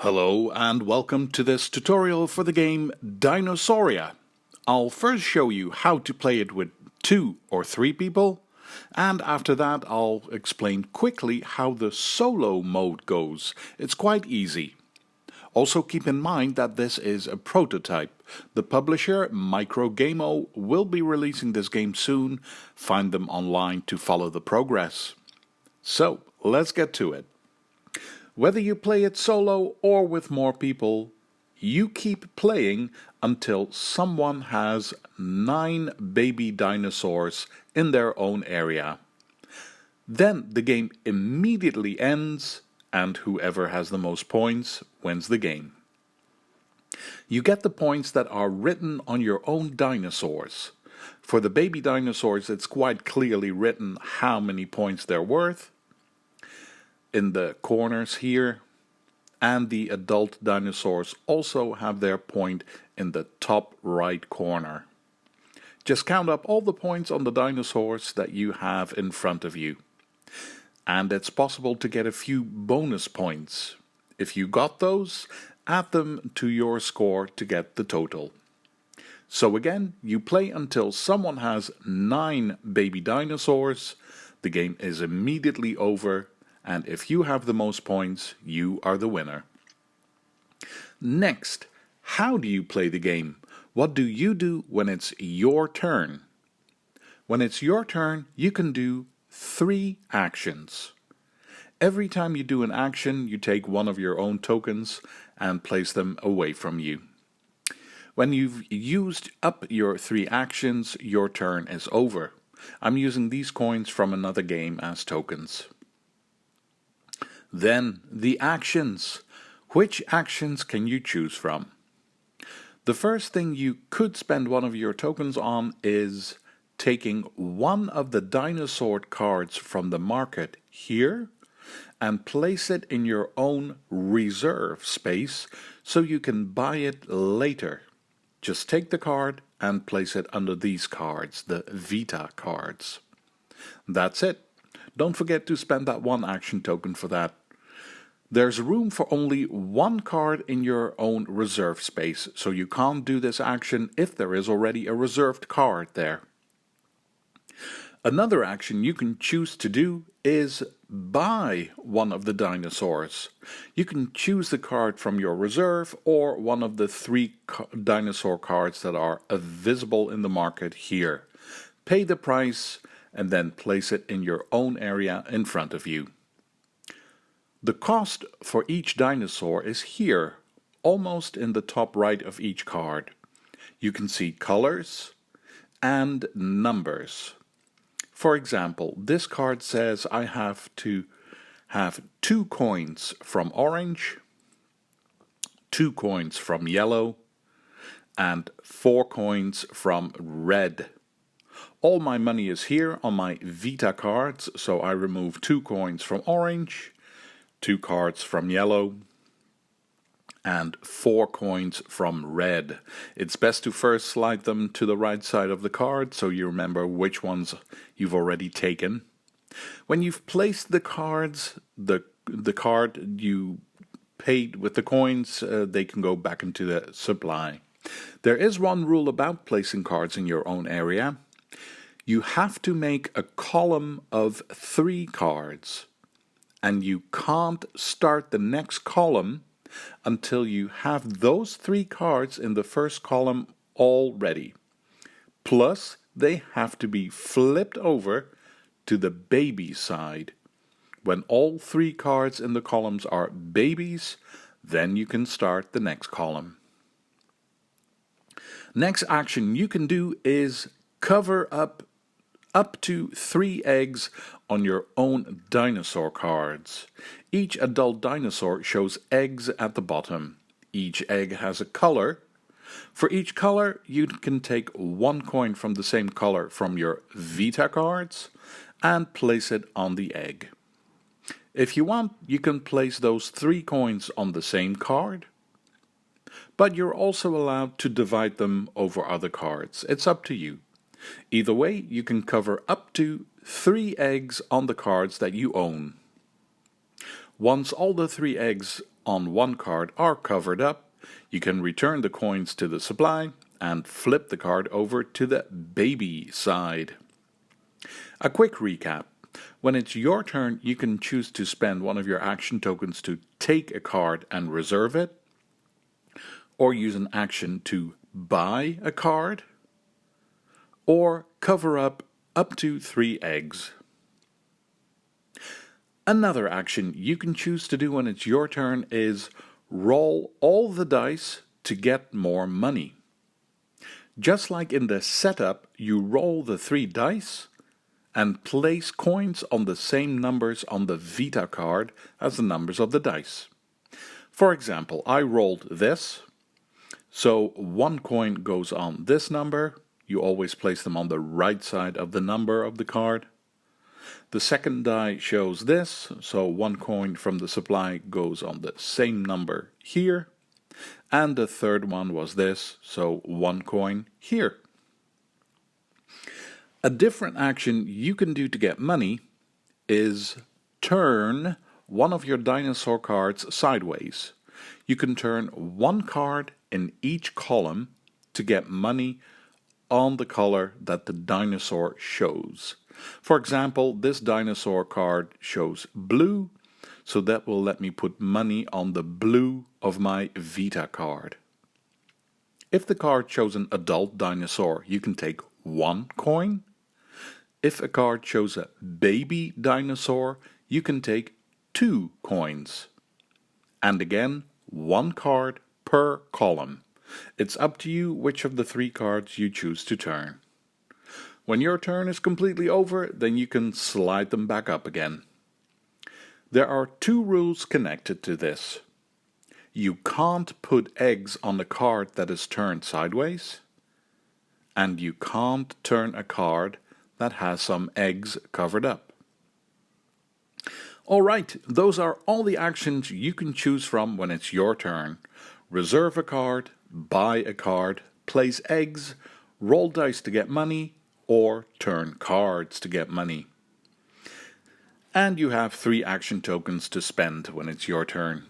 Hello and welcome to this tutorial for the game Dinosauria. I'll first show you how to play it with 2 or 3 people, and after that I'll explain quickly how the solo mode goes. It's quite easy. Also keep in mind that this is a prototype. The publisher, Microgamo, will be releasing this game soon. Find them online to follow the progress. So, let's get to it. Whether you play it solo or with more people, you keep playing until someone has 9 baby dinosaurs in their own area. Then the game immediately ends, and whoever has the most points wins the game. You get the points that are written on your own dinosaurs. For the baby dinosaurs, it's quite clearly written how many points they're worth in the corners here, and the adult dinosaurs also have their point in the top right corner. Just count up all the points on the dinosaurs that you have in front of you. And it's possible to get a few bonus points. If you got those, add them to your score to get the total. So again, you play until someone has 9 baby dinosaurs. The game is immediately over, and if you have the most points, you are the winner. Next, how do you play the game? What do you do when it's your turn? When it's your turn, you can do 3 actions. Every time you do an action, you take one of your own tokens and place them away from you. When you've used up your 3 actions, your turn is over. I'm using these coins from another game as tokens. Then, the actions. Which actions can you choose from? The first thing you could spend one of your tokens on is taking one of the dinosaur cards from the market here and place it in your own reserve space so you can buy it later. Just take the card and place it under these cards, the Vita cards. That's it. Don't forget to spend that 1 action token for that. There's room for only 1 card in your own reserve space, so you can't do this action if there is already a reserved card there. Another action you can choose to do is buy one of the dinosaurs. You can choose the card from your reserve or one of the 3 dinosaur cards that are visible in the market here. Pay the price and then place it in your own area in front of you. The cost for each dinosaur is here, almost in the top right of each card. You can see colors and numbers. For example, this card says I have to have 2 coins from orange, 2 coins from yellow, and 4 coins from red. All my money is here on my Vita cards, so I remove 2 coins from orange, 2 cards from yellow, and 4 coins from red. It's best to first slide them to the right side of the card so you remember which ones you've already taken. When you've placed the cards, the card you paid with the coins, they can go back into the supply. There is one rule about placing cards in your own area. You have to make a column of 3 cards. And you can't start the next column until you have those 3 cards in the first column already. Plus, they have to be flipped over to the baby side. When all 3 cards in the columns are babies, then you can start the next column. Next action you can do is cover up to 3 eggs on your own dinosaur cards. Each adult dinosaur shows eggs at the bottom. Each egg has a color. For each color, you can take 1 coin from the same color from your Vita cards and place it on the egg. If you want, you can place those 3 coins on the same card, but you're also allowed to divide them over other cards. It's up to you. Either way, you can cover up to 3 eggs on the cards that you own. Once all the 3 eggs on one card are covered up, you can return the coins to the supply and flip the card over to the baby side. A quick recap. When it's your turn, you can choose to spend one of your action tokens to take a card and reserve it, or use an action to buy a card, or cover up to 3 eggs. Another action you can choose to do when it's your turn is roll all the dice to get more money. Just like in the setup, you roll the 3 dice and place coins on the same numbers on the Vita card as the numbers of the dice. For example, I rolled this, so 1 coin goes on this number. You always place them on the right side of the number of the card. The second die shows this, so 1 coin from the supply goes on the same number here. And the third one was this, so 1 coin here. A different action you can do to get money is turn one of your dinosaur cards sideways. You can turn 1 card in each column to get money on the color that the dinosaur shows. For example, this dinosaur card shows blue, so that will let me put money on the blue of my Vita card. If the card shows an adult dinosaur, you can take 1 coin. If a card shows a baby dinosaur, you can take 2 coins. And again, 1 card per column. It's up to you which of the 3 cards you choose to turn. When your turn is completely over, then you can slide them back up again. There are 2 rules connected to this. You can't put eggs on a card that is turned sideways, and you can't turn a card that has some eggs covered up. Alright, those are all the actions you can choose from when it's your turn. Reserve a card, buy a card, place eggs, roll dice to get money, or turn cards to get money. And you have 3 action tokens to spend when it's your turn.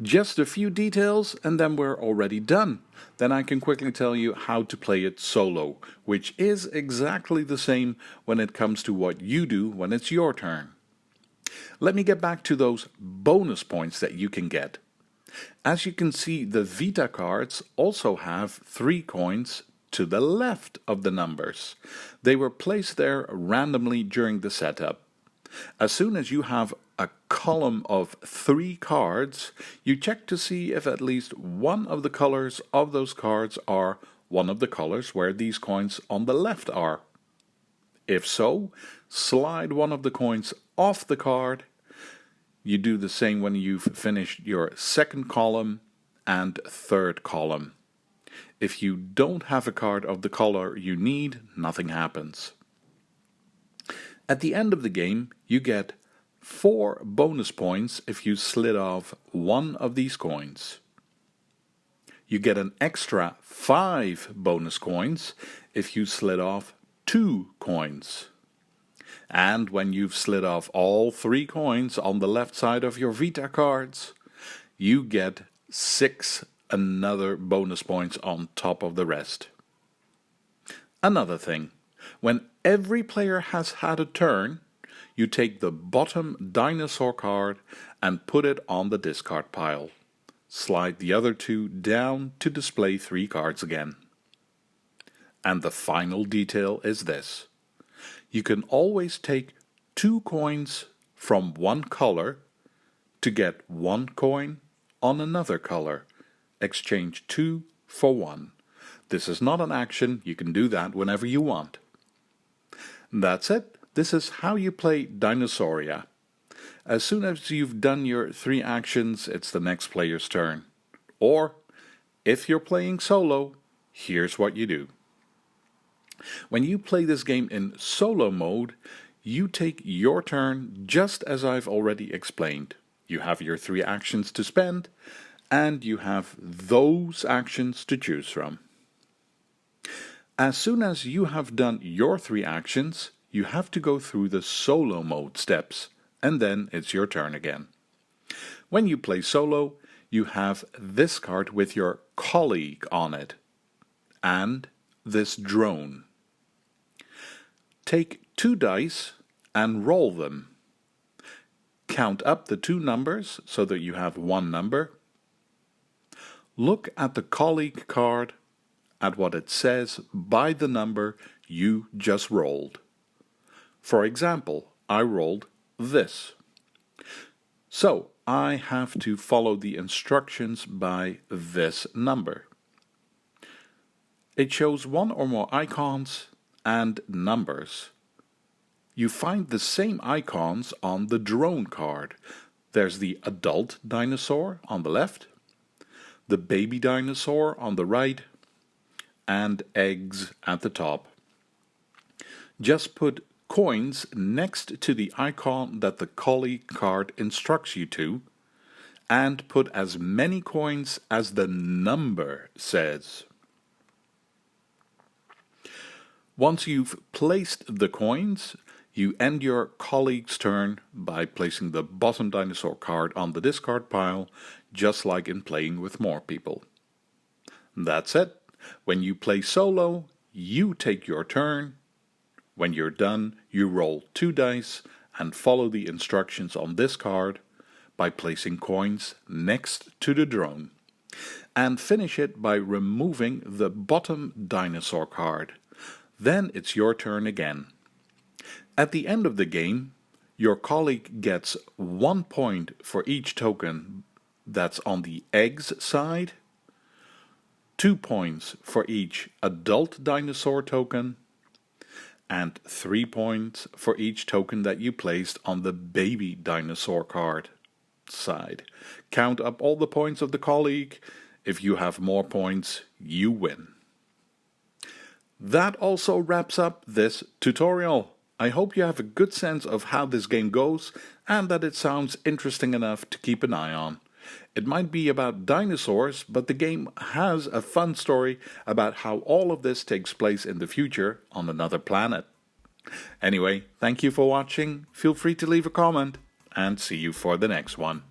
Just a few details and then we're already done. Then I can quickly tell you how to play it solo, which is exactly the same when it comes to what you do when it's your turn. Let me get back to those bonus points that you can get. As you can see, the Vita cards also have 3 coins to the left of the numbers. They were placed there randomly during the setup. As soon as you have a column of 3 cards, you check to see if at least one of the colors of those cards are one of the colors where these coins on the left are. If so, slide one of the coins off the card. You do the same when you've finished your second column and third column. If you don't have a card of the color you need, nothing happens. At the end of the game, you get 4 bonus points if you slid off one of these coins. You get an extra 5 bonus coins if you slid off 2 coins. And when you've slid off all 3 coins on the left side of your Vita cards, you get 6 another bonus points on top of the rest. Another thing, when every player has had a turn, you take the bottom dinosaur card and put it on the discard pile. Slide the other 2 down to display 3 cards again. And the final detail is this. You can always take 2 coins from one color to get 1 coin on another color. Exchange 2 for 1. This is not an action, you can do that whenever you want. That's it. This is how you play Dinosauria. As soon as you've done your 3 actions, it's the next player's turn. Or, if you're playing solo, here's what you do. When you play this game in solo mode, you take your turn just as I've already explained. You have your 3 actions to spend, and you have those actions to choose from. As soon as you have done your 3 actions, you have to go through the solo mode steps, and then it's your turn again. When you play solo, you have this card with your colleague on it, and this drone. Take 2 dice and roll them. Count up the 2 numbers so that you have 1 number. Look at the colleague card, at what it says by the number you just rolled. For example, I rolled this. So I have to follow the instructions by this number. It shows 1 or more icons and numbers. You find the same icons on the drone card. There's the adult dinosaur on the left, the baby dinosaur on the right, and eggs at the top. Just put coins next to the icon that the colleague card instructs you to, and put as many coins as the number says. Once you've placed the coins, you end your colleague's turn by placing the bottom dinosaur card on the discard pile, just like in playing with more people. That's it. When you play solo, you take your turn. When you're done, you roll 2 dice and follow the instructions on this card by placing coins next to the drone. And finish it by removing the bottom dinosaur card. Then it's your turn again. At the end of the game, your colleague gets 1 point for each token that's on the eggs side, 2 points for each adult dinosaur token, and 3 points for each token that you placed on the baby dinosaur card side. Count up all the points of the colleague. If you have more points, you win. That also wraps up this tutorial. I hope you have a good sense of how this game goes and that it sounds interesting enough to keep an eye on. It might be about dinosaurs, but the game has a fun story about how all of this takes place in the future on another planet. Anyway, thank you for watching, feel free to leave a comment, and see you for the next one.